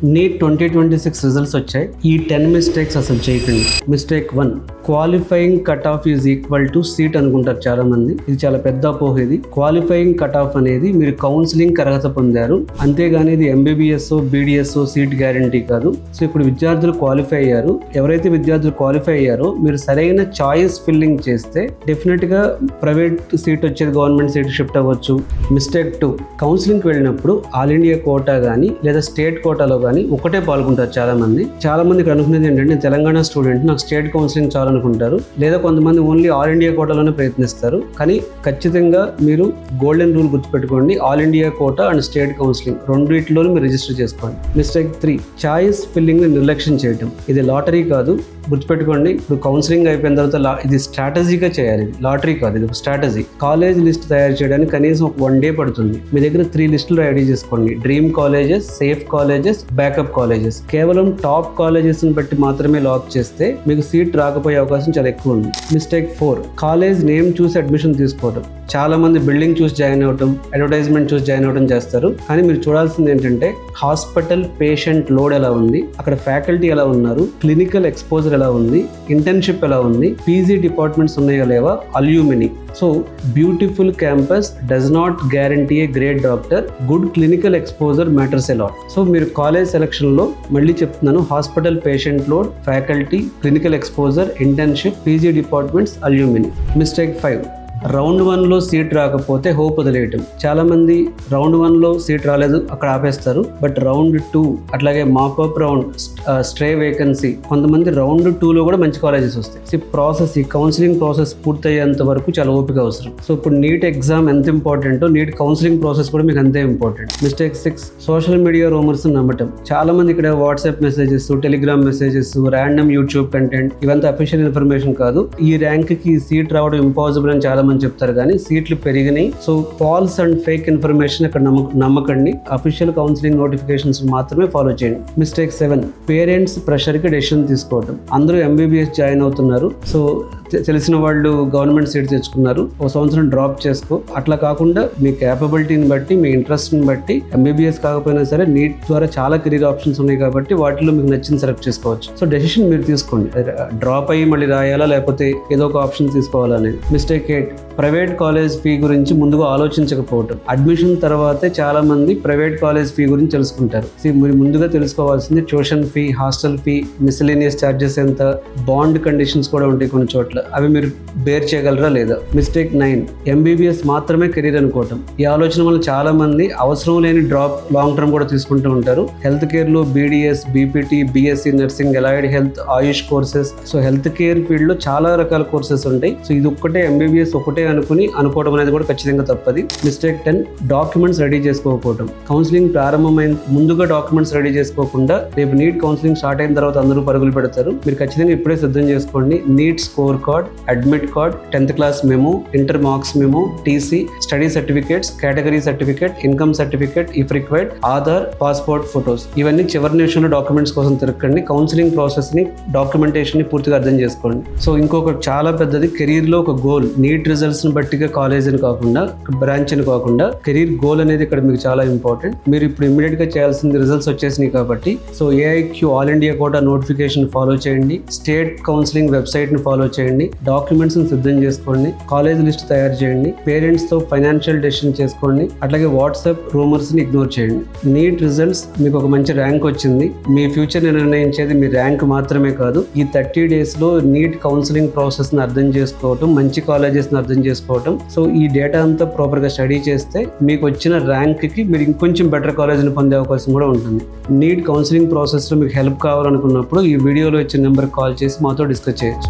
Neat 2026 results వచ్చాయి. ఈ 10 mistakes అసలు చేయకండి. Mistake 1, qualifying cut off is equal to seat అనుకుంటారు చాలా మంది. ఇది చాలా పెద్ద అపోహ. ఇది క్వాలిఫైయింగ్ కట్ ఆఫ్ అనేది మీరు కౌన్సిలింగ్ అర్హత పొందారు, అంతేగాని ఇది ఎంబీబీఎస్ బీడీఎస్ సీట్ గ్యారంటీ కాదు. సో ఇప్పుడు విద్యార్థులు క్వాలిఫై అయ్యారు. ఎవరైతే విద్యార్థులు క్వాలిఫై అయ్యారో మీరు సరైన చాయిస్ ఫిల్లింగ్ చేస్తే డెఫినెట్ గా ప్రైవేట్ సీట్ వచ్చేది గవర్నమెంట్ సీట్ షిఫ్ట్ అవ్వచ్చు. మిస్టేక్ 2, కౌన్సిలింగ్కి వెళ్ళినప్పుడు ఆల్ ఇండియా కోటా కానీ లేదా స్టేట్ కోటాలో కానీ ఒకటే పాల్గొంటారు చాలా మంది ఇక్కడ అనుకునేది ఏంటంటే నేను తెలంగాణ స్టూడెంట్, నాకు స్టేట్ కౌన్సిలింగ్ చాలు అనుకుంటారు. లేదా కొంతమంది ఓన్లీ ఆల్ ఇండియా కోటాలోనే ప్రయత్నిస్తారు. కానీ ఖచ్చితంగా మీరు గోల్డెన్ రూల్ గుర్తుపెట్టుకోండి, all India quota and state counselling రెండింటిలోనూ మీరు రిజిస్టర్ చేసుకోండి. మిస్టేక్ 3, చాయిస్ ఫిల్లింగ్ ని నిర్లక్ష్యం చేయటం. ఇది లాటరీ కాదు, గుర్తుపెట్టుకోండి. ఇప్పుడు కౌన్సిలింగ్ అయిపోయిన తర్వాత ఇది స్ట్రాటజీగా చేయాలి, ఇది లాటరీ కాదు, ఇది ఒక స్ట్రాటజీ. కాలేజ్ లిస్ట్ తయారు చేయడానికి కనీసం ఒక 1 డే పడుతుంది. మీ దగ్గర 3 లిస్టులు రెడీ చేసుకోండి. Dream colleges, safe colleges, backup colleges. కేవలం టాప్ కాలేజెస్ బట్టి మాత్రమే లాక్ చేస్తే మీకు సీట్ రాకపోయే అవకాశం చాలా ఎక్కువ ఉంది. మిస్టేక్ 4, కాలేజ్ నేమ్ చూసి అడ్మిషన్ తీసుకోవడం. చాలా మంది బిల్డింగ్ చూసి జాయిన్ అవ్వడం, అడ్వర్టైజ్మెంట్ చూసి జాయిన్ అవ్వడం చేస్తారు. కానీ మీరు చూడాల్సింది ఏంటంటే హాస్పిటల్ పేషెంట్ లోడ్ ఎలా ఉంది, అక్కడ ఫ్యాకల్టీ ఎలా ఉన్నారు, క్లినికల్ ఎక్స్పోజర్ ఎలా ఉంది, ఇంటర్న్షిప్ ఎలా ఉంది, పీజీ డిపార్ట్మెంట్స్ ఉన్నాయా లేవా, alumni. So beautiful campus does not guarantee a great doctor, good clinical exposure matters a lot. So మీరు కాలేజ్ సెలక్షన్లో మళ్ళీ చెప్తున్నాను, hospital patient load, faculty, clinical exposure, internship, PG departments, alumni. Mistake 5, round 1లో seat రాకపోతే hope వదిలేయటం. చాలా మంది round 1లో సీట్ రాలేదు అక్కడ ఆపేస్తారు. బట్ రౌండ్ 2 అట్లాగే మాపప్ రౌండ్, స్ట్రే వేకెన్సీ, కొంతమంది రౌండ్ 2లో కూడా మంచి కాలేజెస్ వస్తాయి. ఈ కౌన్సిలింగ్ ప్రాసెస్ పూర్తయ్యేంత వరకు చాలా ఓపిక అవసరం. సో ఇప్పుడు నీట్ ఎగ్జామ్ ఎంత ఇంపార్టెంటో నీట్ కౌన్సిలింగ్ ప్రాసెస్ కూడా మీకు అంతే important. Mistake 6, social media rumours నమ్మటం. చాలా మంది ఇక్కడ WhatsApp messages, Telegram messages, random YouTube content, ఇవంతా అఫీషియల్ ఇన్ఫర్మేషన్ కాదు. ఈ ర్యాంక్ కి సీట్ రావడం ఇంపాసిబుల్ అని చాలా మంది చెప్తారు, కానీ సీట్లు పెరిగినాయి. So false and fake information అక్కడ నమ్మకండి. అఫీషియల్ కౌన్సిలింగ్ నోటిఫికేషన్స్ మాత్రమే ఫాలో చేయండి. మిస్టేక్ 7, పేరెంట్స్ ప్రెషర్ కి డెసిషన్ తీసుకోవడం. అందరూ ఎంబీబీఎస్ జాయిన్ అవుతున్నారు, సో తెలిసిన వాళ్ళు గవర్నమెంట్ సీట్ తెచ్చుకున్నారు, ఒక సంవత్సరం డ్రాప్ చేసుకో. అట్లా కాకుండా మీ క్యాపబిలిటీని బట్టి, మీ ఇంట్రెస్ట్ని బట్టి, ఎంబీబీఎస్ కాకపోయినా సరే నీట్ ద్వారా చాలా కెరీర్ ఆప్షన్స్ ఉన్నాయి కాబట్టి వాటిలో మీకు నచ్చింది సెలెక్ట్ చేసుకోవచ్చు. సో డెసిషన్ మీరు తీసుకోండి, డ్రాప్ అయ్యి మళ్ళీ రాయాలా లేకపోతే ఏదో ఒక ఆప్షన్ తీసుకోవాలనేది. మిస్టేక్ 8, ప్రైవేట్ కాలేజ్ ఫీ గురించి ముందుగా ఆలోచించకపోవటం. అడ్మిషన్ తర్వాతే చాలా మంది ప్రైవేట్ కాలేజ్ ఫీ గురించి తెలుసుకుంటారు. మీరు ముందుగా తెలుసుకోవాల్సింది tuition fee, hostel fee, miscellaneous charges ఎంత, బాండ్ కండిషన్స్ కూడా ఉంటాయి కొన్ని చోట్ల, అవి మీరు బేర్ చేయగలరా లేదా. మిస్టేక్ 9, ఎంబీబీఎస్ మాత్రమే కెరీర్ అనుకోవటం. ఈ ఆలోచన వల్ల చాలా మంది అవసరం లేని డ్రాప్ లాంగ్ టర్మ్ కూడా తీసుకుంటూ ఉంటారు. హెల్త్ కేర్ లో BDS, BPT, BSc nursing, allied health, AYUSH courses. So health care field లో చాలా రకాల కోర్సెస్ ఉంటాయి. సో ఇది ఒక్కటే ఎంబీబీఎస్ ఒకటే అనుకోవడం అనేది కూడా ఖచ్చితంగా తప్పది. మిస్టేక్ 10, డాక్యుమెంట్స్ రెడీ చేసుకోకపోవడం. కౌన్సిలింగ్ ప్రారంభమైన ముందుగా డాక్యుమెంట్స్ రెడీ చేసుకోకుండా రేపు నీట్ కౌన్సిలింగ్ స్టార్ట్ అయిన తర్వాత అందరూ పరుగులు పెడతారు. మీరు ఖచ్చితంగా ఇప్పుడే సిద్ధం చేసుకోండి. Neat score card, admit card, 10th class memo, inter marks memo, TC, study certificates, category certificate, income certificate if required, Aadhaar, passport photos, ఇవన్నీ చివరి నిమిషంలో డాక్యుమెంట్స్ కోసం తిరగండి. కౌన్సిలింగ్ ప్రాసెస్ ని, డాక్యుమెంటేషన్ ని పూర్తిగా అర్థం చేసుకోండి. సో ఇంకొక చాలా పెద్దది, కెరీర్ లో ఒక గోల్. నీట్ రిజల్ట్స్ ని బట్టిగా కాలేజ్ అని కాకుండా, బ్రాంచ్ అని కాకుండా, కెరీర్ గోల్ అనేది ఇక్కడ మీకు చాలా ఇంపార్టెంట్. మీరు ఇప్పుడు ఇమీడియట్ గా చేయాల్సింది, రిజల్ట్స్ వచ్చేసినాయి కాబట్టి so AIQ all India quota notification follow చేయండి, స్టేట్ కౌన్సిలింగ్ వెబ్సైట్ ని ఫాలో చేయండి, డాక్యుమెంట్స్ ని సిద్ధం చేసుకోండి, కాలేజ్ లిస్ట్ తయారు చేయండి, పేరెంట్స్ తో ఫైనాన్షియల్ డెసిషన్ చేసుకోండి, అట్లాగే వాట్సాప్ రూమర్స్ ని ఇగ్నోర్ చేయండి. నీట్ రిజల్ట్స్ మీకు ఒక మంచి ర్యాంక్ వచ్చింది. మీ ఫ్యూచర్ ని నిర్ణయించేది మీ ర్యాంక్ మాత్రమే కాదు. ఈ 30 days లో నీట్ కౌన్సిలింగ్ ప్రాసెస్ ని అర్థం చేసుకోవటం, మంచి కాలేజెస్ ని అర్థం చేసుకోవటం. సో ఈ డేటా అంతా ప్రాపర్ గా స్టడీ చేస్తే మీకు వచ్చిన ర్యాంక్ కి మీరు ఇంకొంచెం బెటర్ కాలేజ్ని పొందే అవకాశం కూడా ఉంటుంది. నీట్ కౌన్సిలింగ్ ప్రాసెస్ లో మీకు హెల్ప్ కావాలనుకున్నప్పుడు ఈ వీడియోలో ఇచ్చిన నెంబర్ కాల్ చేసి మాతో డిస్కస్ చేయొచ్చు.